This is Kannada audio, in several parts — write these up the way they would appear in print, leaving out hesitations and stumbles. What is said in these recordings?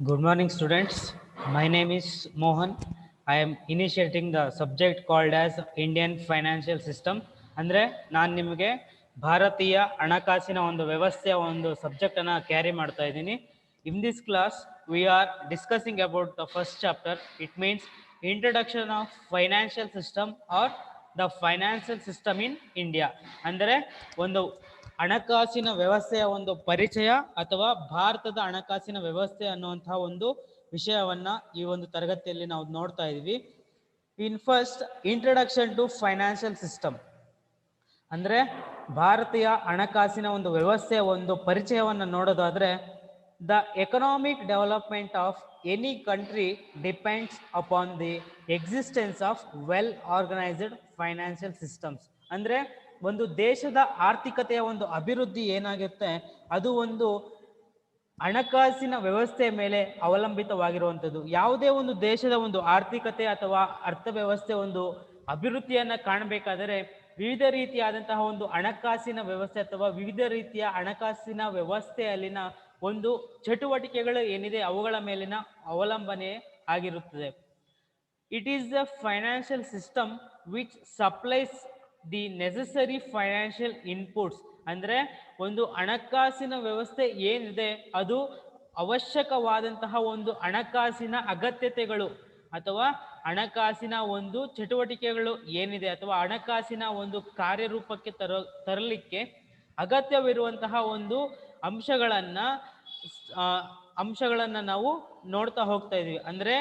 Good morning, students. My name is Mohan. I am initiating the subject called as Indian Financial System. ಅಂದರೆ ನಾನು ನಿಮಗೆ ಭಾರತೀಯ ಹಣಕಾಸಿನ ಒಂದು ವ್ಯವಸ್ಥೆಯ ಒಂದು ಸಬ್ಜೆಕ್ಟನ್ನು ಕ್ಯಾರಿ ಮಾಡ್ತಾ ಇದ್ದೀನಿ. In this class, we are discussing about the first chapter. It means introduction of financial system or the financial system in India. ಅಂದರೆ ಒಂದು ಹಣಕಾಸಿನ ವ್ಯವಸ್ಥೆಯ ಒಂದು ಪರಿಚಯ ಅಥವಾ ಭಾರತದ ಹಣಕಾಸಿನ ವ್ಯವಸ್ಥೆ ಅನ್ನುವಂತಹ ಒಂದು ವಿಷಯವನ್ನ ಈ ಒಂದು ತರಗತಿಯಲ್ಲಿ ನಾವು ನೋಡ್ತಾ ಇದೀವಿ. In first introduction to financial system ಅಂದ್ರೆ ಭಾರತೀಯ ಹಣಕಾಸಿನ ಒಂದು ವ್ಯವಸ್ಥೆಯ ಒಂದು ಪರಿಚಯವನ್ನು ನೋಡೋದಾದ್ರೆ, the economic development of any country depends upon the existence of well organised financial systems. ಅಂದ್ರೆ ಒಂದು ದೇಶದ ಆರ್ಥಿಕತೆಯ ಒಂದು ಅಭಿವೃದ್ಧಿ ಏನಾಗುತ್ತೆ ಅದು ಒಂದು ಹಣಕಾಸಿನ ವ್ಯವಸ್ಥೆಯ ಮೇಲೆ ಅವಲಂಬಿತವಾಗಿರುವಂಥದ್ದು. ಯಾವುದೇ ಒಂದು ದೇಶದ ಒಂದು ಆರ್ಥಿಕತೆ ಅಥವಾ ಅರ್ಥವ್ಯವಸ್ಥೆ ಒಂದು ಅಭಿವೃದ್ಧಿಯನ್ನ ಕಾಣಬೇಕಾದರೆ ವಿವಿಧ ರೀತಿಯಾದಂತಹ ಒಂದು ಹಣಕಾಸಿನ ವ್ಯವಸ್ಥೆ ಅಥವಾ ವಿವಿಧ ರೀತಿಯ ಹಣಕಾಸಿನ ವ್ಯವಸ್ಥೆಯಲ್ಲಿನ ಒಂದು ಚಟುವಟಿಕೆಗಳು ಏನಿದೆ ಅವುಗಳ ಮೇಲಿನ ಅವಲಂಬನೆ ಆಗಿರುತ್ತದೆ. It is the financial system which supplies the necessary financial inputs. ಅಂದ್ರೆ ಒಂದು ಹಣಕಾಸಿನ ವ್ಯವಸ್ಥೆ ಏನಿದೆ ಅದು ಅವಶ್ಯಕವಾದಂತಹ ಒಂದು ಹಣಕಾಸಿನ ಅಗತ್ಯತೆಗಳು ಅಥವಾ ಹಣಕಾಸಿನ ಒಂದು ಚಟುವಟಿಕೆಗಳು ಏನಿದೆ ಅಥವಾ ಹಣಕಾಸಿನ ಒಂದು ಕಾರ್ಯರೂಪಕ್ಕೆ ತರಲಿಕ್ಕೆ ಅಗತ್ಯವಿರುವಂತಹ ಒಂದು ಅಂಶಗಳನ್ನ ನಾವು ನೋಡ್ತಾ ಹೋಗ್ತಾ ಇದೀವಿ. ಅಂದ್ರೆ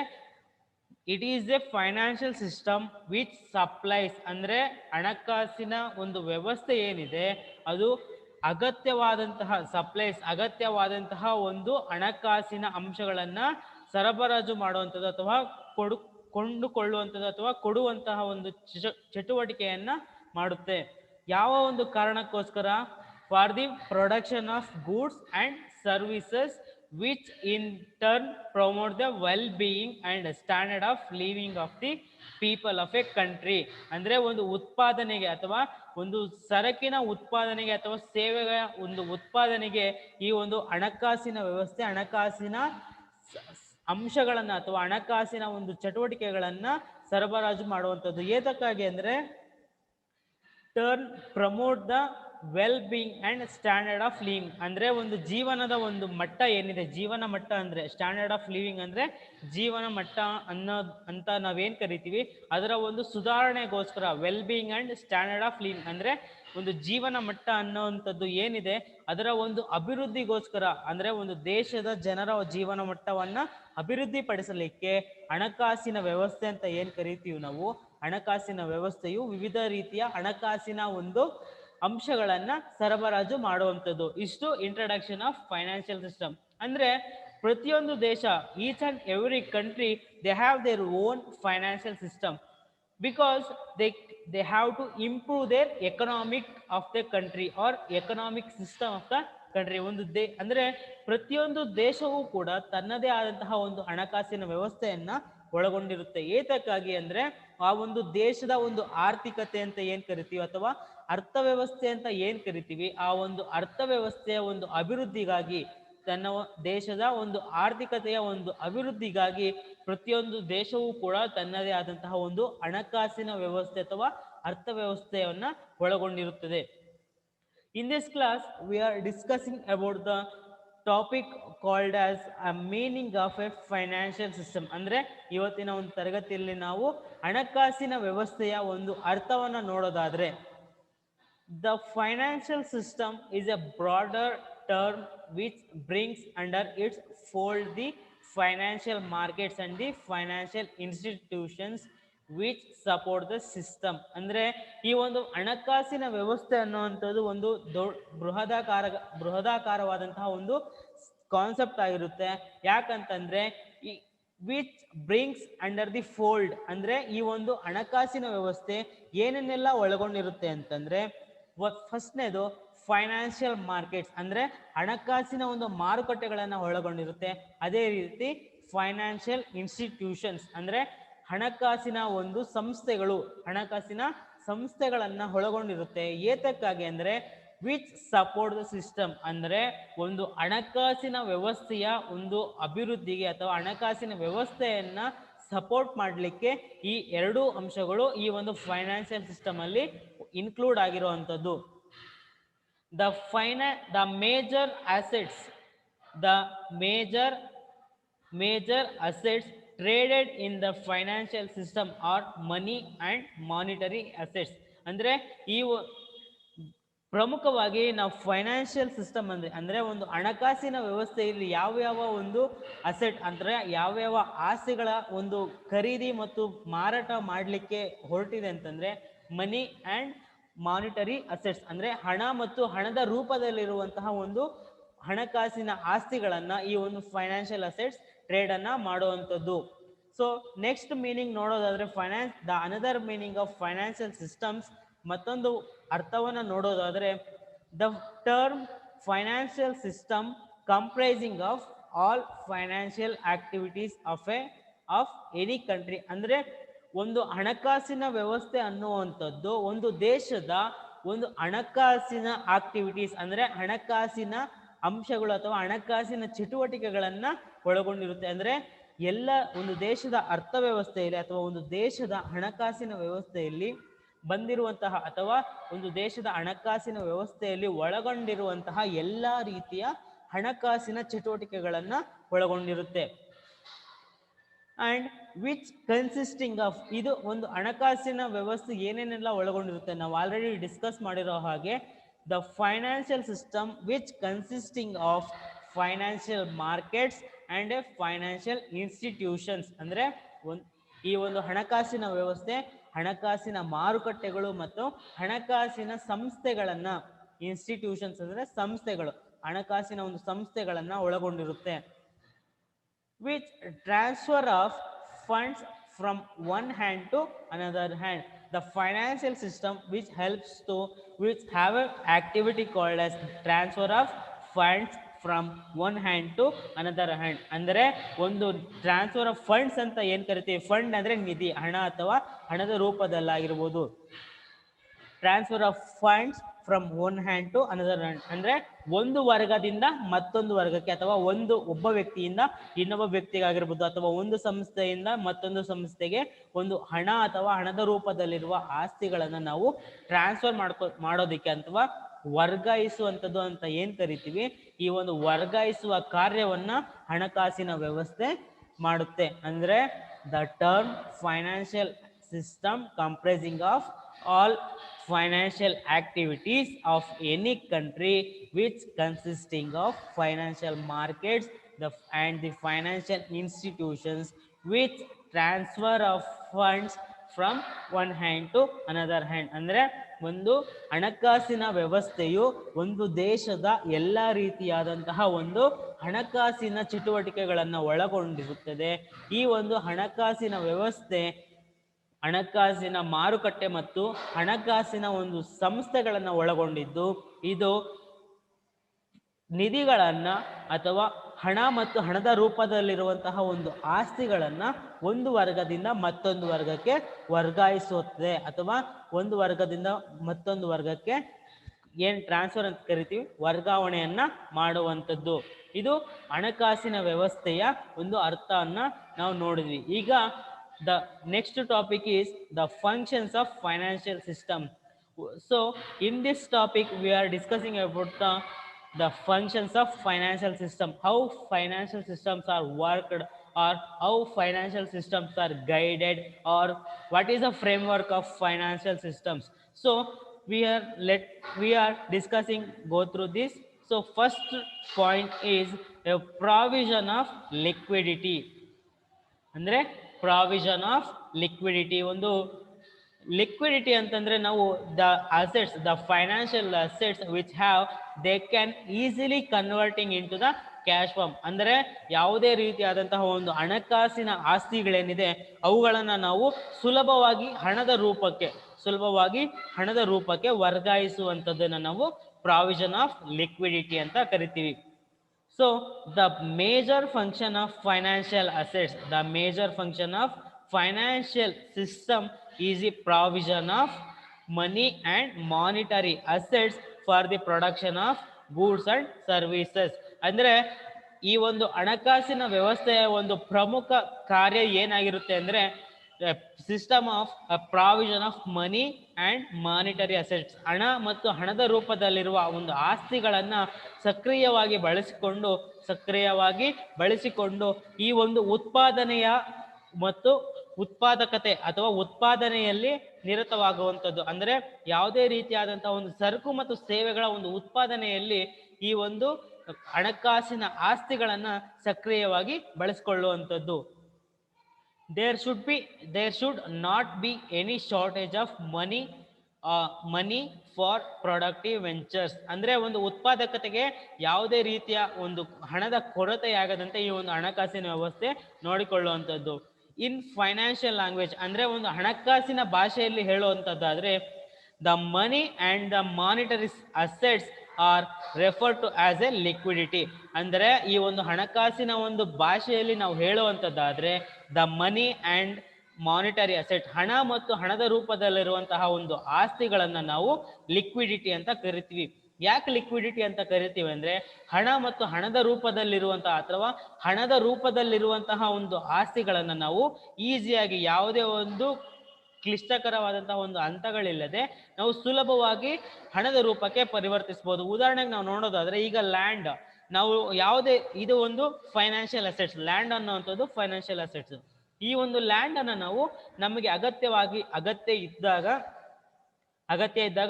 it is A financial system which supplies ಅಂದ್ರೆ ಹಣಕಾಸಿನ ಒಂದು ವ್ಯವಸ್ಥೆ ಏನಿದೆ ಅದು ಅಗತ್ಯವಾದಂತಹ ಒಂದು ಹಣಕಾಸಿನ ಅಂಶಗಳನ್ನ ಸರಬರಾಜು ಮಾಡುವಂಥದ್ದು ಅಥವಾ ಕೊಂಡುಕೊಳ್ಳುವಂಥದ್ದು ಅಥವಾ ಕೊಡುವಂತಹ ಒಂದು ಚಟುವಟಿಕೆಯನ್ನ ಮಾಡುತ್ತೆ. ಯಾವ ಒಂದು ಕಾರಣಕ್ಕೋಸ್ಕರ? For the production of goods and services which in turn promote the well-being and standard of living of the people of a country. ಅಂದ್ರೆ ಒಂದು ಉತ್ಪಾದನೆಗೆ ಅಥವಾ ಒಂದು ಸರಕಿನ ಉತ್ಪಾದನೆಗೆ ಅಥವಾ ಸೇವೆಗಳ ಒಂದು ಉತ್ಪಾದನೆಗೆ ಈ ಒಂದು ಹಣಕಾಸಿನ ವ್ಯವಸ್ಥೆ ಹಣಕಾಸಿನ ಅಂಶಗಳನ್ನ ಅಥವಾ ಹಣಕಾಸಿನ ಒಂದು ಚಟುವಟಿಕೆಗಳನ್ನ ಸರಬರಾಜು ಮಾಡುವಂಥದ್ದು. ಏತಕ್ಕಾಗಿ ಅಂದ್ರೆ turn promote the well being and standard of living. ಅಂದ್ರೆ ಒಂದು ಜೀವನದ ಒಂದು ಮಟ್ಟ ಏನಿದೆ, ಜೀವನ ಮಟ್ಟ ಅಂದ್ರೆ ಸ್ಟ್ಯಾಂಡರ್ಡ್ ಆಫ್ ಲಿವಿಂಗ್ ಅಂದ್ರೆ ಜೀವನ ಮಟ್ಟ ಅಂತ ನಾವೇನ್ ಕರಿತೀವಿ ಅದರ ಒಂದು ಸುಧಾರಣೆಗೋಸ್ಕರ well being and standard of living ಅಂದ್ರೆ ಒಂದು ಜೀವನ ಮಟ್ಟ ಅನ್ನೋವಂಥದ್ದು ಏನಿದೆ ಅದರ ಒಂದು ಅಭಿವೃದ್ಧಿಗೋಸ್ಕರ ಅಂದ್ರೆ ಒಂದು ದೇಶದ ಜನರ ಜೀವನ ಮಟ್ಟವನ್ನ ಅಭಿವೃದ್ಧಿ ಪಡಿಸಲಿಕ್ಕೆ ಹಣಕಾಸಿನ ವ್ಯವಸ್ಥೆ ಅಂತ ಏನ್ ಕರಿತೀವಿ ನಾವು, ಹಣಕಾಸಿನ ವ್ಯವಸ್ಥೆಯು ವಿವಿಧ ರೀತಿಯ ಹಣಕಾಸಿನ ಒಂದು ಅಂಶಗಳನ್ನ ಸರಬರಾಜು ಮಾಡುವಂಥದ್ದು. ಇಷ್ಟು ಇಂಟ್ರಡಕ್ಷನ್ ಆಫ್ ಫೈನಾನ್ಷಿಯಲ್ ಸಿಸ್ಟಮ್. ಅಂದ್ರೆ ಪ್ರತಿಯೊಂದು ದೇಶ, each and every country they have their own financial system because they have to improve their economic of the country or economic system of the country. ಅಂದ್ರೆ ಪ್ರತಿಯೊಂದು ದೇಶವೂ ಕೂಡ ತನ್ನದೇ ಆದಂತಹ ಒಂದು ಹಣಕಾಸಿನ ವ್ಯವಸ್ಥೆಯನ್ನ ಒಳಗೊಂಡಿರುತ್ತೆ. ಏತಕ್ಕಾಗಿ ಅಂದ್ರೆ ಆ ಒಂದು ದೇಶದ ಒಂದು ಆರ್ಥಿಕತೆ ಅಂತ ಏನ್ ಕರಿತೀವಿ ಅಥವಾ ಅರ್ಥವ್ಯವಸ್ಥೆ ಅಂತ ಏನ್ ಕರಿತೀವಿ ಆ ಒಂದು ಅರ್ಥವ್ಯವಸ್ಥೆಯ ಒಂದು ಅಭಿವೃದ್ಧಿಗಾಗಿ ತನ್ನ ದೇಶದ ಒಂದು ಆರ್ಥಿಕತೆಯ ಒಂದು ಅಭಿವೃದ್ಧಿಗಾಗಿ ಪ್ರತಿಯೊಂದು ದೇಶವೂ ಕೂಡ ತನ್ನದೇ ಆದಂತಹ ಒಂದು ಹಣಕಾಸಿನ ವ್ಯವಸ್ಥೆ ಅಥವಾ ಅರ್ಥವ್ಯವಸ್ಥೆಯನ್ನ ಒಳಗೊಂಡಿರುತ್ತದೆ. In this class we are discussing about the topic called as a meaning of a financial system. ಅಂದ್ರೆ ಇವತ್ತಿನ ಒಂದು ತರಗತಿಯಲ್ಲಿ ನಾವು ಹಣಕಾಸಿನ ವ್ಯವಸ್ಥೆಯ ಒಂದು ಅರ್ಥವನ್ನ ನೋಡೋದಾದ್ರೆ, the financial system is A broader term which brings under its fold the financial markets and the financial institutions which support the system. ಅಂದ್ರೆ ಈ ಒಂದು ಹಣಕಾಸಿನ ವ್ಯವಸ್ಥೆ ಅನ್ನುವಂಥದ್ದು ಒಂದು ಬೃಹದಾಕಾರವಾದಂತಹ ಒಂದು ಕಾನ್ಸೆಪ್ಟ್ ಆಗಿರುತ್ತೆ. ಯಾಕಂತಂದ್ರೆ which brings under the fold ಅಂದ್ರೆ ಈ ಒಂದು ಹಣಕಾಸಿನ ವ್ಯವಸ್ಥೆ ಏನನ್ನೆಲ್ಲ ಒಳಗೊಂಡಿರುತ್ತೆ ಅಂತಂದ್ರೆ, ಫಸ್ಟ್ನೇದು ಫೈನಾನ್ಷಿಯಲ್ ಮಾರ್ಕೆಟ್ಸ್ ಅಂದ್ರೆ ಹಣಕಾಸಿನ ಒಂದು ಮಾರುಕಟ್ಟೆಗಳನ್ನ ಒಳಗೊಂಡಿರುತ್ತೆ. ಅದೇ ರೀತಿ ಫೈನಾನ್ಷಿಯಲ್ ಇನ್ಸ್ಟಿಟ್ಯೂಷನ್ಸ್ ಅಂದ್ರೆ ಹಣಕಾಸಿನ ಒಂದು ಸಂಸ್ಥೆಗಳನ್ನ ಒಳಗೊಂಡಿರುತ್ತೆ. ಏತಕ್ಕಾಗಿ ಅಂದ್ರೆ ವಿಚ್ ಸಪೋರ್ಟ್ ದ ಸಿಸ್ಟಮ್, ಅಂದರೆ ಒಂದು ಹಣಕಾಸಿನ ವ್ಯವಸ್ಥೆಯ ಒಂದು ಅಭಿವೃದ್ಧಿಗೆ ಅಥವಾ ಹಣಕಾಸಿನ ವ್ಯವಸ್ಥೆಯನ್ನ ಸಪೋರ್ಟ್ ಮಾಡಲಿಕ್ಕೆ ಈ ಎರಡೂ ಅಂಶಗಳು ಈ ಒಂದು ಫೈನಾನ್ಷಿಯಲ್ ಸಿಸ್ಟಮ್ ಅಲ್ಲಿ ಇನ್ಕ್ಲೂಡ್ ಆಗಿರುವಂಥದ್ದು. the major assets the major assets traded in the financial system are money and monetary assets. ಅಂದ್ರೆ ಈ ಪ್ರಮುಖವಾಗಿ ನಾವು ಫೈನಾನ್ಷಿಯಲ್ ಸಿಸ್ಟಮ್ ಅಂದ್ರೆ ಒಂದು ಹಣಕಾಸಿನ ವ್ಯವಸ್ಥೆಯಲ್ಲಿ ಯಾವ ಯಾವ ಒಂದು ಅಸೆಟ್ ಅಂದ್ರೆ ಯಾವ ಯಾವ ಆಸ್ತಿಗಳ ಒಂದು ಖರೀದಿ ಮತ್ತು ಮಾರಾಟ ಮಾಡಲಿಕ್ಕೆ ಹೊರಟಿದೆ ಅಂತಂದ್ರೆ ಮನಿ ಆ್ಯಂಡ್ ಮಾನಿಟರಿ ಅಸೆಟ್ಸ್, ಅಂದ್ರೆ ಹಣ ಮತ್ತು ಹಣದ ರೂಪದಲ್ಲಿರುವಂತಹ ಒಂದು ಹಣಕಾಸಿನ ಆಸ್ತಿಗಳನ್ನ ಈ ಒಂದು ಫೈನಾನ್ಷಿಯಲ್ ಅಸೆಟ್ಸ್ ಟ್ರೇಡ್ ಅನ್ನ ಮಾಡುವಂಥದ್ದು. ಸೊ ನೆಕ್ಸ್ಟ್ ಮೀನಿಂಗ್ ನೋಡೋದಾದ್ರೆ another meaning of financial systems, ಮತ್ತೊಂದು ಅರ್ಥವನ್ನ ನೋಡೋದಾದ್ರೆ the term financial system comprising of all financial activities of any country. ಅಂದ್ರೆ ಒಂದು ಹಣಕಾಸಿನ ವ್ಯವಸ್ಥೆ ಅನ್ನುವಂಥದ್ದು ಒಂದು ದೇಶದ ಒಂದು ಹಣಕಾಸಿನ ಆಕ್ಟಿವಿಟೀಸ್ ಅಂದ್ರೆ ಹಣಕಾಸಿನ ಅಂಶಗಳು ಅಥವಾ ಹಣಕಾಸಿನ ಚಟುವಟಿಕೆಗಳನ್ನ ಒಳಗೊಂಡಿರುತ್ತೆ. ಅಂದ್ರೆ ಎಲ್ಲ ಒಂದು ದೇಶದ ಅರ್ಥವ್ಯವಸ್ಥೆಯಲ್ಲಿ ಅಥವಾ ಒಂದು ದೇಶದ ಹಣಕಾಸಿನ ವ್ಯವಸ್ಥೆಯಲ್ಲಿ ಬಂದಿರುವಂತಹ ಅಥವಾ ಒಂದು ದೇಶದ ಹಣಕಾಸಿನ ವ್ಯವಸ್ಥೆಯಲ್ಲಿ ಒಳಗೊಂಡಿರುವಂತಹ ಎಲ್ಲ ರೀತಿಯ ಹಣಕಾಸಿನ ಚಟುವಟಿಕೆಗಳನ್ನ ಒಳಗೊಂಡಿರುತ್ತೆ. ಅಂಡ್ ವಿಚ್ ಕನ್ಸಿಸ್ಟಿಂಗ್ ಆಫ್, ಇದು ಒಂದು ಹಣಕಾಸಿನ ವ್ಯವಸ್ಥೆ ಏನೇನೆಲ್ಲ ಒಳಗೊಂಡಿರುತ್ತೆ ನಾವು ಆಲ್ರೆಡಿ ಡಿಸ್ಕಸ್ ಮಾಡಿರೋ ಹಾಗೆ the financial system which consisting of financial markets and financial institutions. ಅಂದ್ರೆ ಈ ಒಂದು ಹಣಕಾಸಿನ ವ್ಯವಸ್ಥೆ ಹಣಕಾಸಿನ ಮಾರುಕಟ್ಟೆಗಳು ಮತ್ತು ಹಣಕಾಸಿನ ಸಂಸ್ಥೆಗಳನ್ನ, ಇನ್ಸ್ಟಿಟ್ಯೂಷನ್ಸ್ ಅಂದ್ರೆ ಸಂಸ್ಥೆಗಳು, ಹಣಕಾಸಿನ ಒಂದು ಸಂಸ್ಥೆಗಳನ್ನ ಒಳಗೊಂಡಿರುತ್ತೆ. which transfer of funds from one hand to another hand. The financial system which have an activity called as transfer of funds from one hand to another hand. ಅಂದರೆ ಒಂದು ಟ್ರಾನ್ಸ್ಫರ್ ಆಫ್ ಫಂಡ್ಸ್ ಅಂತ ಏನ್ ಕರಿತೀವಿ, ಫಂಡ್ ಅಂದ್ರೆ ನಿಧಿ, ಹಣ ಅಥವಾ ಹಣದ ರೂಪದಲ್ಲಾಗಿರ್ಬೋದು. Transfer of funds from one hand to another hand, ಅಂದ್ರೆ ಒಂದು ವರ್ಗದಿಂದ ಮತ್ತೊಂದು ವರ್ಗಕ್ಕೆ ಅಥವಾ ಒಬ್ಬ ವ್ಯಕ್ತಿಯಿಂದ ಇನ್ನೊಬ್ಬ ವ್ಯಕ್ತಿಗಾಗಿರ್ಬೋದು ಅಥವಾ ಒಂದು ಸಂಸ್ಥೆಯಿಂದ ಮತ್ತೊಂದು ಸಂಸ್ಥೆಗೆ ಒಂದು ಹಣ ಅಥವಾ ಹಣದ ರೂಪದಲ್ಲಿರುವ ಆಸ್ತಿಗಳನ್ನ ನಾವು ಟ್ರಾನ್ಸ್ಫರ್ ಮಾಡೋದಿಕ್ಕೆ ಅಥವಾ ವರ್ಗಾಯಿಸುವಂಥದ್ದು ಅಂತ ಏನ್ ಕರಿತೀವಿ, ಈ ಒಂದು ವರ್ಗಾಯಿಸುವ ಕಾರ್ಯವನ್ನ ಹಣಕಾಸಿನ ವ್ಯವಸ್ಥೆ ಮಾಡುತ್ತೆ. ಅಂದ್ರೆ the term financial system comprising of all financial activities of any country which consisting of financial markets and the financial institutions which transfer of funds from one hand to another hand. ಅಂದ್ರೆ ಒಂದು ಹಣಕಾಸಿನ ವ್ಯವಸ್ಥೆಯು ಒಂದು ದೇಶದ ಎಲ್ಲ ರೀತಿಯಾದಂತಹ ಒಂದು ಹಣಕಾಸಿನ ಚಟುವಟಿಕೆಗಳನ್ನು ಒಳಗೊಂಡಿರುತ್ತದೆ. ಈ ಒಂದು ಹಣಕಾಸಿನ ವ್ಯವಸ್ಥೆ ಹಣಕಾಸಿನ ಮಾರುಕಟ್ಟೆ ಮತ್ತು ಹಣಕಾಸಿನ ಒಂದು ಸಂಸ್ಥೆಗಳನ್ನು ಒಳಗೊಂಡಿದ್ದು, ಇದು ನಿಧಿಗಳನ್ನ ಅಥವಾ ಹಣ ಮತ್ತು ಹಣದ ರೂಪದಲ್ಲಿರುವಂತಹ ಒಂದು ಆಸ್ತಿಗಳನ್ನ ಒಂದು ವರ್ಗದಿಂದ ಮತ್ತೊಂದು ವರ್ಗಕ್ಕೆ ವರ್ಗಾಯಿಸುತ್ತದೆ ಅಥವಾ ಒಂದು ವರ್ಗದಿಂದ ಮತ್ತೊಂದು ವರ್ಗಕ್ಕೆ ಏನ್ ಟ್ರಾನ್ಸ್ಫರ್ ಅಂತ ಕರಿತೀವಿ, ವರ್ಗಾವಣೆಯನ್ನ ಮಾಡುವಂಥದ್ದು. ಇದು ಹಣಕಾಸಿನ ವ್ಯವಸ್ಥೆಯ ಒಂದು ಅರ್ಥವನ್ನ ನಾವು ನೋಡಿದ್ವಿ. ಈಗ the next topic is the functions of financial system. So in this topic we are discussing about the functions of financial system, how financial systems are worked or how financial systems are guided or what is the framework of financial systems. So we are discussing go through this. So first point is a provision of liquidity. ಅಂದ್ರೆ ಪ್ರಾವಿಷನ್ ಆಫ್ ಲಿಕ್ವಿಡಿಟಿ. ಒಂದು ಲಿಕ್ವಿಡಿಟಿ ಅಂತಂದ್ರೆ ನಾವು the financial assets which have they can easily converting into the cash form. ಅಂದ್ರೆ ಯಾವುದೇ ರೀತಿಯಾದಂತಹ ಒಂದು ಹಣಕಾಸಿನ ಆಸ್ತಿಗಳೇನಿದೆ ಅವುಗಳನ್ನ ನಾವು ಸುಲಭವಾಗಿ ಹಣದ ರೂಪಕ್ಕೆ ವರ್ಗಾಯಿಸುವಂಥದ್ದನ್ನ ನಾವು ಪ್ರಾವಿಷನ್ ಆಫ್ ಲಿಕ್ವಿಡಿಟಿ ಅಂತ ಕರಿತೀವಿ. So the major function of financial assets, the major function of financial system is the provision of money and monetary assets for the production of goods and services. ಅಂದ್ರೆ ಈ ಒಂದು ಹಣಕಾಸಿನ ವ್ಯವಸ್ಥೆಯ ಒಂದು ಪ್ರಮುಖ ಕಾರ್ಯ ಏನಾಗಿರುತ್ತೆ ಅಂದ್ರೆ system of provision of money and monetary assets. ಹಣ ಮತ್ತು ಹಣದ ರೂಪದಲ್ಲಿರುವ ಒಂದು ಆಸ್ತಿಗಳನ್ನ ಸಕ್ರಿಯವಾಗಿ ಬಳಸಿಕೊಂಡು ಈ ಒಂದು ಉತ್ಪಾದನೆಯ ಮತ್ತು ಉತ್ಪಾದಕತೆ ಅಥವಾ ಉತ್ಪಾದನೆಯಲ್ಲಿ ನಿರತವಾಗುವಂಥದ್ದು. ಅಂದ್ರೆ ಯಾವುದೇ ರೀತಿಯಾದಂತಹ ಒಂದು ಸರಕು ಮತ್ತು ಸೇವೆಗಳ ಒಂದು ಉತ್ಪಾದನೆಯಲ್ಲಿ ಈ ಒಂದು ಹಣಕಾಸಿನ ಆಸ್ತಿಗಳನ್ನ ಸಕ್ರಿಯವಾಗಿ ಬಳಸಿಕೊಳ್ಳುವಂಥದ್ದು. there should not be any shortage of money for productive ventures. ಅಂದ್ರೆ ಒಂದು ಉತ್ಪಾದಕತೆಗೆ ಯಾವುದೇ ರೀತಿಯ ಒಂದು ಹಣದ ಕೊರತೆಯಾಗದಂತೆ ಈ ಒಂದು ಹಣಕಾಸಿನ ವ್ಯವಸ್ಥೆ ನೋಡಿಕೊಳ್ಳುವಂಥದ್ದು. ಇನ್ ಫೈನಾನ್ಷಿಯಲ್ ಲ್ಯಾಂಗ್ವೇಜ್ ಅಂದ್ರೆ ಒಂದು ಹಣಕಾಸಿನ ಭಾಷೆಯಲ್ಲಿ ಹೇಳುವಂಥದ್ದಾದ್ರೆ the money and the monetary assets are refer to as a liquidity. ಅಂದರೆ ಈ ಒಂದು ಹಣಕಾಸಿನ ಒಂದು ಭಾಷೆಯಲ್ಲಿ ನಾವು ಹೇಳುವಂಥದ್ದಾದ್ರೆ the money and monetary asset, ಹಣ ಮತ್ತು ಹಣದ ರೂಪದಲ್ಲಿರುವಂತಹ ಒಂದು ಆಸ್ತಿಗಳನ್ನ ನಾವು ಲಿಕ್ವಿಡಿಟಿ ಅಂತ ಕರಿತೀವಿ. ಯಾಕೆ ಲಿಕ್ವಿಡಿಟಿ ಅಂತ ಕರಿತೀವಿ ಅಂದ್ರೆ ಹಣ ಮತ್ತು ಹಣದ ರೂಪದಲ್ಲಿರುವಂತಹ ಅಥವಾ ಹಣದ ರೂಪದಲ್ಲಿರುವಂತಹ ಒಂದು ಆಸ್ತಿಗಳನ್ನ ನಾವು ಈಸಿಯಾಗಿ ಯಾವುದೇ ಒಂದು ಕ್ಲಿಷ್ಟಕರವಾದಂತಹ ಒಂದು ಹಂತಗಳಿಲ್ಲದೆ ನಾವು ಸುಲಭವಾಗಿ ಹಣದ ರೂಪಕ್ಕೆ ಪರಿವರ್ತಿಸಬಹುದು. ಉದಾಹರಣೆಗೆ ನಾವು ನೋಡೋದಾದ್ರೆ ಈಗ ಲ್ಯಾಂಡ್, ನಾವು ಯಾವುದೇ ಇದು ಒಂದು ಫೈನಾನ್ಷಿಯಲ್ ಅಸೆಟ್ಸ್, ಲ್ಯಾಂಡ್ ಅನ್ನುವಂಥದ್ದು ಫೈನಾನ್ಷಿಯಲ್ ಅಸೆಟ್ಸ್. ಈ ಒಂದು ಲ್ಯಾಂಡ್ ಅನ್ನ ನಾವು ನಮಗೆ ಅಗತ್ಯ ಇದ್ದಾಗ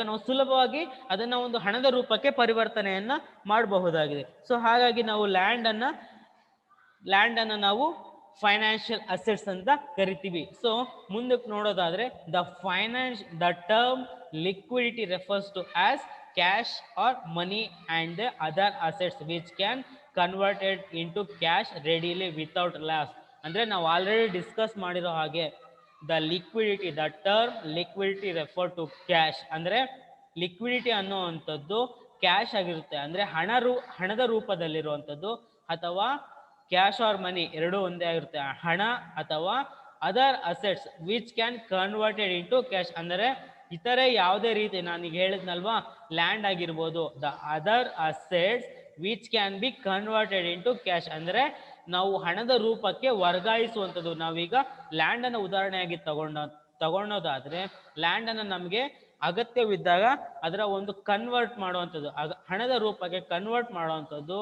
ನಾವು ಸುಲಭವಾಗಿ ಅದನ್ನ ಒಂದು ಹಣದ ರೂಪಕ್ಕೆ ಪರಿವರ್ತನೆಯನ್ನ ಮಾಡಬಹುದಾಗಿದೆ. ಸೊ ಹಾಗಾಗಿ ನಾವು ಲ್ಯಾಂಡ್ ಅನ್ನ ನಾವು ಫೈನಾನ್ಷಿಯಲ್ ಅಸೆಟ್ಸ್ ಅಂತ ಕರಿತೀವಿ. ಸೊ ಮುಂದಕ್ಕೆ ನೋಡೋದಾದ್ರೆ the term liquidity refers to as cash or money and the other assets which can converted into cash readily without loss. ಅಂದ್ರೆ ನಾವು ಆಲ್ರೆಡಿ ಡಿಸ್ಕಸ್ ಮಾಡಿರೋ ಹಾಗೆ the term liquidity refer to cash ಅಂದ್ರೆ ಲಿಕ್ವಿಡಿಟಿ ಅನ್ನುವಂಥದ್ದು ಕ್ಯಾಶ್ ಆಗಿರುತ್ತೆ. ಅಂದ್ರೆ ಹಣದ ರೂಪದಲ್ಲಿರುವಂಥದ್ದು ಅಥವಾ ಕ್ಯಾಶ್ ಆರ್ ಮನಿ ಎರಡೂ ಒಂದೇ ಆಗಿರುತ್ತೆ. ಹಣ ಅಥವಾ other assets which can converted into cash ಅಂದರೆ ಇತರೆ ಯಾವುದೇ ರೀತಿ, ನಾನೀಗ ಹೇಳಿದ್ನಲ್ವಾ ಲ್ಯಾಂಡ್ ಆಗಿರ್ಬೋದು, the other assets which can be converted into cash ಅಂದರೆ ನಾವು ಹಣದ ರೂಪಕ್ಕೆ ವರ್ಗಾಯಿಸುವಂಥದ್ದು. ನಾವೀಗ ಲ್ಯಾಂಡ್ ಅನ್ನು ಉದಾಹರಣೆಯಾಗಿ ತಗೊಂಡೋದಾದ್ರೆ ಲ್ಯಾಂಡ್ ಅನ್ನು ನಮಗೆ ಅಗತ್ಯವಿದ್ದಾಗ ಅದರ ಒಂದು ಕನ್ವರ್ಟ್ ಮಾಡುವಂಥದ್ದು, ಹಣದ ರೂಪಕ್ಕೆ ಕನ್ವರ್ಟ್ ಮಾಡುವಂಥದ್ದು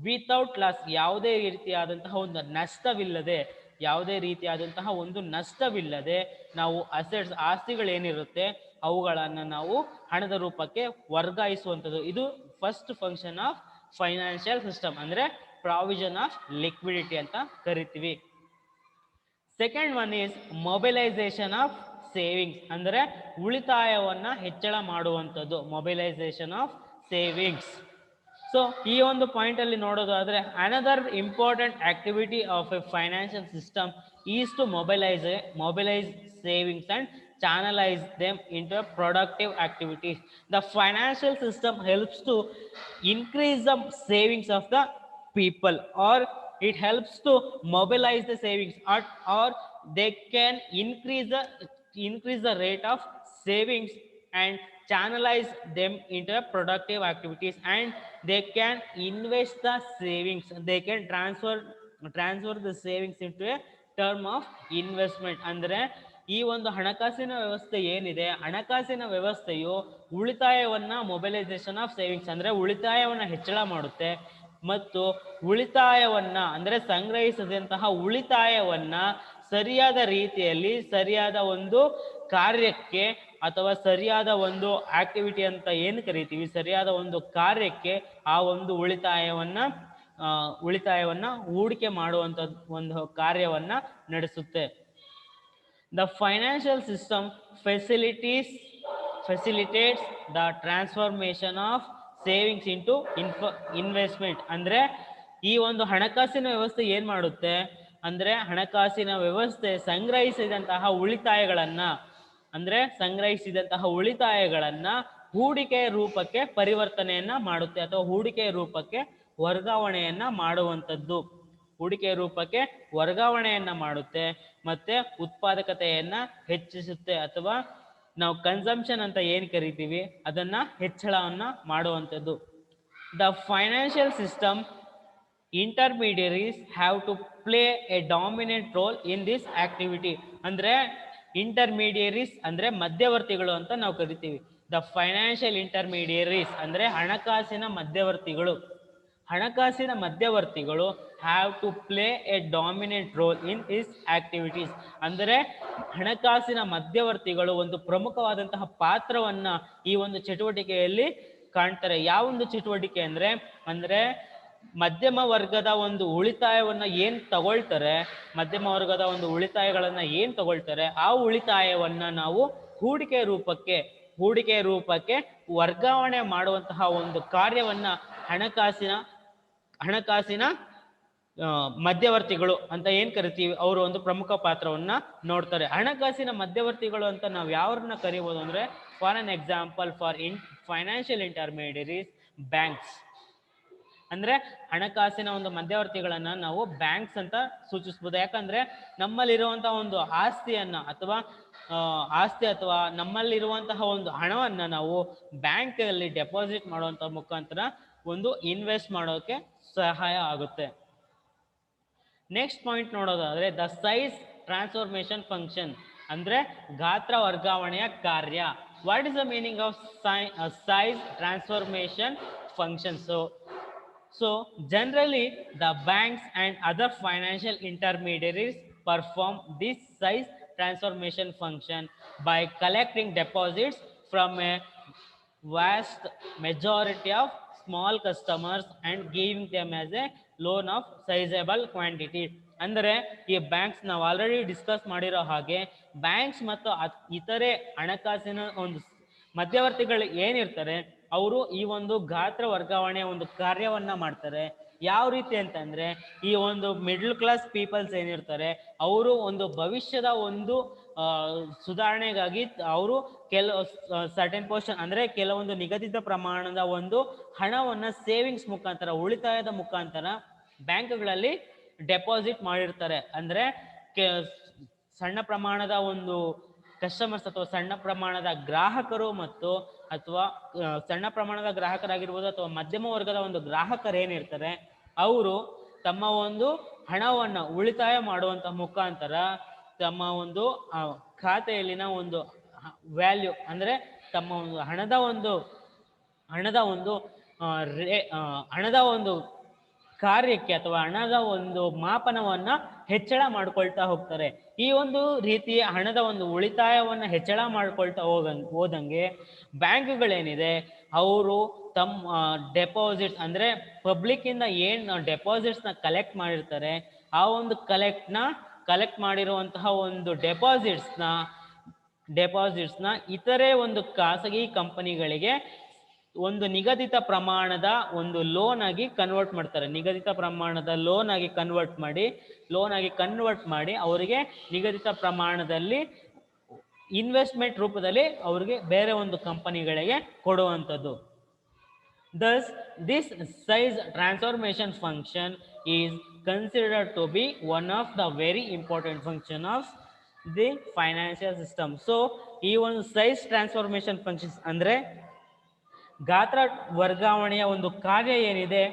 ವಿತೌಟ್ ಲಾಸ್, ಯಾವುದೇ ರೀತಿಯಾದಂತಹ ಒಂದು ನಷ್ಟವಿಲ್ಲದೆ ನಾವು ಆಸ್ತಿಗಳೇನಿರುತ್ತೆ ಅವುಗಳನ್ನು ನಾವು ಹಣದ ರೂಪಕ್ಕೆ ವರ್ಗಾಯಿಸುವಂಥದ್ದು. ಇದು first function of financial system ಅಂದ್ರೆ ಪ್ರಾವಿಷನ್ ಆಫ್ ಲಿಕ್ವಿಡಿಟಿ ಅಂತ ಕರಿತೀವಿ. Second one is mobilisation of savings ಅಂದ್ರೆ ಉಳಿತಾಯವನ್ನ ಹೆಚ್ಚಳ ಮಾಡುವಂಥದ್ದು, ಮೊಬಿಲೈಸೇಷನ್ ಆಫ್ ಸೇವಿಂಗ್ಸ್. ಸೊ ಈ ಒಂದು ಪಾಯಿಂಟ್ ಅಲ್ಲಿ ನೋಡೋದಾದ್ರೆ another important activity of a financial system is to mobilise savings and channelize them into productive activities. The financial system helps to increase the savings of the people, or it helps to mobilize the savings, or they can increase the rate of savings and channelize them into productive activities, and they can invest the savings, they can transfer the savings into a term of investment. ಅಂದ್ರೆ ಈ ಒಂದು ಹಣಕಾಸಿನ ವ್ಯವಸ್ಥೆ ಏನಿದೆ, ಹಣಕಾಸಿನ ವ್ಯವಸ್ಥೆಯು ಉಳಿತಾಯವನ್ನ ಮೊಬಿಲೈಸೇಷನ್ ಆಫ್ ಸೇವಿಂಗ್ಸ್ ಅಂದ್ರೆ ಉಳಿತಾಯವನ್ನ ಹೆಚ್ಚಳ ಮಾಡುತ್ತೆ ಮತ್ತು ಉಳಿತಾಯವನ್ನ ಅಂದ್ರೆ ಸಂಗ್ರಹಿಸಿದಂತಹ ಉಳಿತಾಯವನ್ನ ಸರಿಯಾದ ರೀತಿಯಲ್ಲಿ ಸರಿಯಾದ ಒಂದು ಕಾರ್ಯಕ್ಕೆ ಅಥವಾ ಸರಿಯಾದ ಒಂದು ಆಕ್ಟಿವಿಟಿ ಅಂತ ಏನು ಕರಿತೀವಿ, ಸರಿಯಾದ ಒಂದು ಕಾರ್ಯಕ್ಕೆ ಆ ಒಂದು ಉಳಿತಾಯವನ್ನ ಹೂಡಿಕೆ ಮಾಡುವಂತ ಒಂದು ಕಾರ್ಯವನ್ನ ನಡೆಸುತ್ತೆ. The financial system facilitates the transformation of savings into investment. ಅಂದ್ರೆ ಈ ಒಂದು ಹಣಕಾಸಿನ ವ್ಯವಸ್ಥೆ ಏನ್ ಮಾಡುತ್ತೆ ಅಂದ್ರೆ ಹಣಕಾಸಿನ ವ್ಯವಸ್ಥೆ ಸಂಗ್ರಹಿಸಿದಂತಹ ಉಳಿತಾಯಗಳನ್ನ ಹೂಡಿಕೆಯ ರೂಪಕ್ಕೆ ಪರಿವರ್ತನೆಯನ್ನ ಮಾಡುತ್ತೆ ಅಥವಾ ಹೂಡಿಕೆಯ ರೂಪಕ್ಕೆ ವರ್ಗಾವಣೆಯನ್ನ ಮಾಡುವಂಥದ್ದು. ಹೂಡಿಕೆಯ ರೂಪಕ್ಕೆ ವರ್ಗಾವಣೆಯನ್ನ ಮಾಡುತ್ತೆ ಮತ್ತೆ ಉತ್ಪಾದಕತೆಯನ್ನ ಹೆಚ್ಚಿಸುತ್ತೆ ಅಥವಾ ನಾವು ಕನ್ಸಂಪ್ಷನ್ ಅಂತ ಏನು ಕರಿತೀವಿ ಅದನ್ನ ಹೆಚ್ಚಳವನ್ನ ಮಾಡುವಂಥದ್ದು. The financial system intermediaries have to play a dominant role in this activity. ಅಂದರೆ ಇಂಟರ್ಮೀಡಿಯರೀಸ್ ಅಂದರೆ ಮಧ್ಯವರ್ತಿಗಳು ಅಂತ ನಾವು ಕರಿತೀವಿ. ದ ಫೈನಾನ್ಷಿಯಲ್ ಇಂಟರ್ಮೀಡಿಯರೀಸ್ ಅಂದರೆ ಹಣಕಾಸಿನ ಮಧ್ಯವರ್ತಿಗಳು. ಹಣಕಾಸಿನ ಮಧ್ಯವರ್ತಿಗಳು have to play a dominant role in this activities. ಅಂದರೆ ಹಣಕಾಸಿನ ಮಧ್ಯವರ್ತಿಗಳು ಒಂದು ಪ್ರಮುಖವಾದಂತಹ ಪಾತ್ರವನ್ನ ಈ ಒಂದು ಚಟುವಟಿಕೆಯಲ್ಲಿ ಕಾಣ್ತಾರೆ. ಯಾವೊಂದು ಚಟುವಟಿಕೆ ಅಂದ್ರೆ ಮಧ್ಯಮ ವರ್ಗದ ಒಂದು ಉಳಿತಾಯವನ್ನ ಏನ್ ತಗೊಳ್ತಾರೆ, ಮಧ್ಯಮ ವರ್ಗದ ಒಂದು ಉಳಿತಾಯಗಳನ್ನ ಏನ್ ತಗೊಳ್ತಾರೆ, ಆ ಉಳಿತಾಯವನ್ನ ನಾವು ಹೂಡಿಕೆ ರೂಪಕ್ಕೆ ವರ್ಗಾವಣೆ ಮಾಡುವಂತಹ ಒಂದು ಕಾರ್ಯವನ್ನ ಹಣಕಾಸಿನ ಮಧ್ಯವರ್ತಿಗಳು ಅಂತ ಏನ್ ಕರಿತೀವಿ, ಅವರು ಒಂದು ಪ್ರಮುಖ ಪಾತ್ರವನ್ನ ನೋಡ್ತಾರೆ. ಹಣಕಾಸಿನ ಮಧ್ಯವರ್ತಿಗಳು ಅಂತ ನಾವು ಯಾವ್ರನ್ನ ಕರಿಬಹುದು ಅಂದ್ರೆ, for an example for financial intermediaries banks. ಅಂದ್ರೆ ಹಣಕಾಸಿನ ಒಂದು ಮಧ್ಯವರ್ತಿಗಳನ್ನ ನಾವು ಬ್ಯಾಂಕ್ಸ್ ಅಂತ ಸೂಚಿಸಬಹುದು. ಯಾಕಂದ್ರೆ ನಮ್ಮಲ್ಲಿರುವಂತಹ ಒಂದು ಆಸ್ತಿ ಅಥವಾ ನಮ್ಮಲ್ಲಿರುವಂತಹ ಒಂದು ಹಣವನ್ನ ನಾವು ಬ್ಯಾಂಕ್ ಅಲ್ಲಿ ಡೆಪಾಸಿಟ್ ಮಾಡುವಂತ ಮುಖಾಂತರ ಒಂದು ಇನ್ವೆಸ್ಟ್ ಮಾಡೋಕೆ ಸಹಾಯ ಆಗುತ್ತೆ. ನೆಕ್ಸ್ಟ್ ಪಾಯಿಂಟ್ ನೋಡೋದಾದ್ರೆ, ದ ಸೈಜ್ ಟ್ರಾನ್ಸ್ಫಾರ್ಮೇಶನ್ ಫಂಕ್ಷನ್ ಅಂದ್ರೆ ಗಾತ್ರ ವರ್ಗಾವಣೆಯ ಕಾರ್ಯ. What is the meaning of size transformation function? So generally the banks and other financial intermediaries perform this size transformation function by collecting deposits from a vast majority of small customers and giving them as a loan of sizable quantity. ಅಂದರೆ ಈ ಬ್ಯಾಂಕ್ಸ್ ನಾವು ಆಲ್ರೆಡಿ ಡಿಸ್ಕಸ್ ಮಾಡಿರೋ ಹಾಗೆ ಬ್ಯಾಂಕ್ಸ್ ಮತ್ತು ಇತರೆ ಹಣಕಾಸಿನ ಒಂದು ಮಧ್ಯವರ್ತಿಗಳು ಏನಿರ್ತಾರೆ ಅವರು ಈ ಒಂದು ಗಾತ್ರ ವರ್ಗಾವಣೆಯ ಒಂದು ಕಾರ್ಯವನ್ನ ಮಾಡ್ತಾರೆ. ಯಾವ ರೀತಿ ಅಂತಂದ್ರೆ, ಈ ಒಂದು ಮಿಡ್ಲ್ ಕ್ಲಾಸ್ ಪೀಪಲ್ಸ್ ಏನಿರ್ತಾರೆ ಅವರು ಒಂದು ಭವಿಷ್ಯದ ಒಂದು ಸುಧಾರಣೆಗಾಗಿ ಅವರು ಸರ್ಟೆನ್ ಪೋರ್ಷನ್ ಅಂದ್ರೆ ಕೆಲವೊಂದು ನಿಗದಿತ ಪ್ರಮಾಣದ ಒಂದು ಹಣವನ್ನ ಸೇವಿಂಗ್ಸ್ ಮುಖಾಂತರ, ಉಳಿತಾಯದ ಮುಖಾಂತರ ಬ್ಯಾಂಕ್ಗಳಲ್ಲಿ ಡೆಪಾಸಿಟ್ ಮಾಡಿರ್ತಾರೆ. ಅಂದ್ರೆ ಸಣ್ಣ ಪ್ರಮಾಣದ ಒಂದು ಕಸ್ಟಮರ್ಸ್ ಅಥವಾ ಸಣ್ಣ ಪ್ರಮಾಣದ ಗ್ರಾಹಕರು ಅಥವಾ ಸಣ್ಣ ಪ್ರಮಾಣದ ಗ್ರಾಹಕರಾಗಿರ್ಬೋದು ಅಥವಾ ಮಧ್ಯಮ ವರ್ಗದ ಒಂದು ಗ್ರಾಹಕರು ಏನಿರ್ತಾರೆ ಅವರು ತಮ್ಮ ಒಂದು ಹಣವನ್ನ ಉಳಿತಾಯ ಮಾಡುವಂತ ಮುಖಾಂತರ ತಮ್ಮ ಒಂದು ಖಾತೆಯಲ್ಲಿನ ಒಂದು ವ್ಯಾಲ್ಯೂ ಅಂದ್ರೆ ತಮ್ಮ ಒಂದು ಹಣದ ಒಂದು ಕಾರ್ಯಕ್ಕೆ ಅಥವಾ ಹಣದ ಒಂದು ಮಾಪನವನ್ನ ಹೆಚ್ಚಳ ಮಾಡ್ಕೊಳ್ತಾ ಹೋಗ್ತಾರೆ. ಈ ಒಂದು ರೀತಿಯ ಹಣದ ಒಂದು ಉಳಿತಾಯವನ್ನ ಹೆಚ್ಚಳ ಮಾಡ್ಕೊಳ್ತಾ ಹೋದಂಗೆ ಬ್ಯಾಂಕ್ಗಳೇನಿದೆ ಅವರು ತಮ್ಮ ಡೆಪಾಸಿಟ್ಸ್ ಅಂದ್ರೆ ಪಬ್ಲಿಕ್ ಇಂದ ಏನ್ ಡೆಪಾಸಿಟ್ಸ್ ನ ಕಲೆಕ್ಟ್ ಮಾಡಿರ್ತಾರೆ ಆ ಒಂದು ಕಲೆಕ್ಟ್ ಮಾಡಿರುವಂತಹ ಒಂದು ಡೆಪಾಸಿಟ್ಸ್ ನ ಇತರೆ ಒಂದು ಖಾಸಗಿ ಕಂಪನಿಗಳಿಗೆ ಒಂದು ನಿಗದಿತ ಪ್ರಮಾಣದ ಒಂದು ಲೋನ್ ಆಗಿ ಕನ್ವರ್ಟ್ ಮಾಡ್ತಾರೆ. ನಿಗದಿತ ಪ್ರಮಾಣದ ಲೋನ್ ಆಗಿ ಕನ್ವರ್ಟ್ ಮಾಡಿ ಅವರಿಗೆ ನಿಗದಿತ ಪ್ರಮಾಣದಲ್ಲಿ ಇನ್ವೆಸ್ಟ್ಮೆಂಟ್ ರೂಪದಲ್ಲಿ ಅವರಿಗೆ ಬೇರೆ ಒಂದು ಕಂಪನಿಗಳಿಗೆ ಕೊಡುವಂಥದ್ದು. Thus, this size transformation function is considered to be one of the very important function of the financial system. So, ಈ ಒಂದು ಸೈಜ್ ಟ್ರಾನ್ಸ್ಫಾರ್ಮೇಶನ್ ಫಂಕ್ಷನ್ಸ್ ಅಂದ್ರೆ ಗಾತ್ರ ವರ್ಗಾವಣೆಯ ಒಂದು ಕಾರ್ಯ ಏನಿದೆ